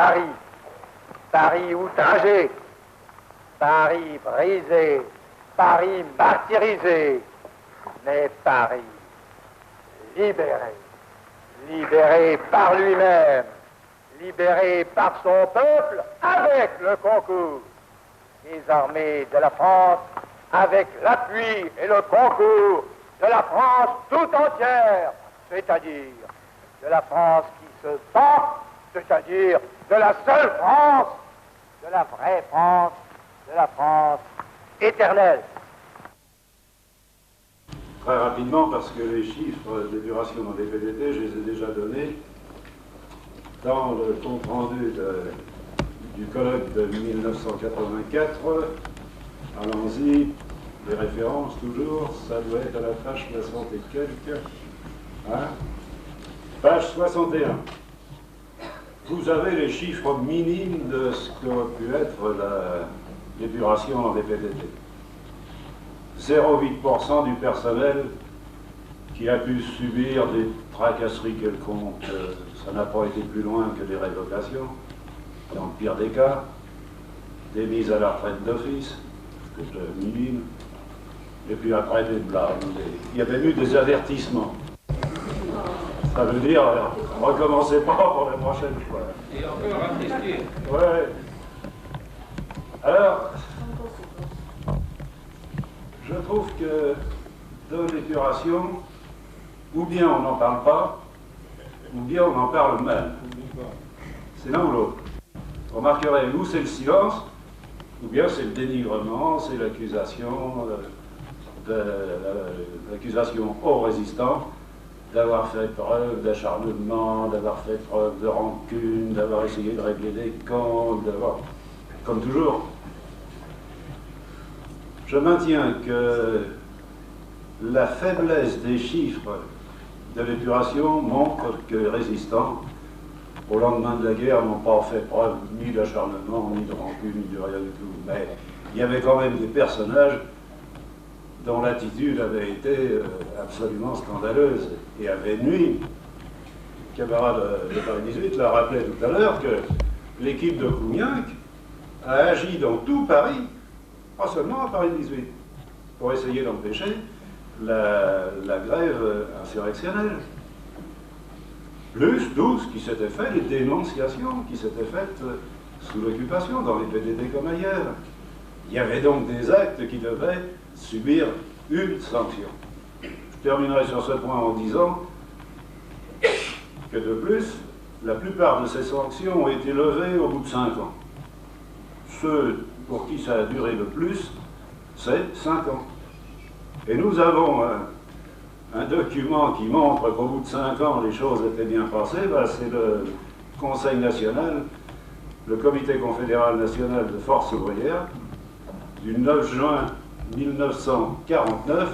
Paris, Paris outragé, Paris brisé, Paris martyrisé, mais Paris libéré, libéré par lui-même, libéré par son peuple avec le concours des armées de la France, avec l'appui et le concours de la France tout entière, c'est-à-dire de la France qui se bat, c'est-à-dire de la seule France, de la vraie France, de la France éternelle. Très rapidement, parce que les chiffres des durations dans les PDT, je les ai déjà donnés dans le compte rendu du colloque de 1984. Allons-y, les références toujours, ça doit être à la page 60 et quelques. Hein? Page 61. Vous avez les chiffres minimes de ce qu'aurait pu être les durations dans les PDT. 0,8% du personnel qui a pu subir des tracasseries quelconques. Ça n'a pas été plus loin que des révocations, dans le pire des cas, des mises à la retraite d'office, que je minime, et puis après des blâmes. Il y avait eu des avertissements. Ça veut dire, recommencez pas pour la prochaine fois. Et encore amnistie. Ouais. Alors, je trouve que de l'épuration, ou bien on n'en parle pas, ou bien on en parle mal. C'est l'un ou l'autre. Vous remarquerez, ou c'est le silence, ou bien c'est le dénigrement, c'est l'accusation, l'accusation aux résistants d'avoir fait preuve d'acharnement, d'avoir fait preuve de rancune, d'avoir essayé de régler des comptes, d'avoir... Comme toujours. Je maintiens que la faiblesse des chiffres de l'épuration montre que les résistants, au lendemain de la guerre, n'ont pas fait preuve ni d'acharnement, ni de rancune, ni de rien du tout. Mais il y avait quand même des personnages dont l'attitude avait été absolument scandaleuse et avait nui. Le camarade de Paris 18 l'a rappelé tout à l'heure que l'équipe de Cougnac a agi dans tout Paris, pas seulement à Paris 18, pour essayer d'empêcher la grève insurrectionnelle. Plus tout ce qui s'était fait, les dénonciations qui s'étaient faites sous l'occupation, dans les PDT comme ailleurs. Il y avait donc des actes qui devaient subir une sanction. Je terminerai sur ce point en disant que de plus, la plupart de ces sanctions ont été levées au bout de 5 ans. Ceux pour qui ça a duré le plus, c'est 5 ans. Et nous avons un document qui montre qu'au bout de 5 ans, les choses étaient bien passées. Ben, c'est le Conseil national, le Comité confédéral national de force ouvrière, du 9 juin 1949,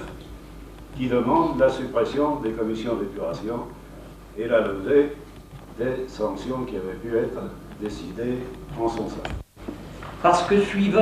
qui demande la suppression des commissions d'épuration et la levée des sanctions qui avaient pu être décidées en son sein. Parce que suivant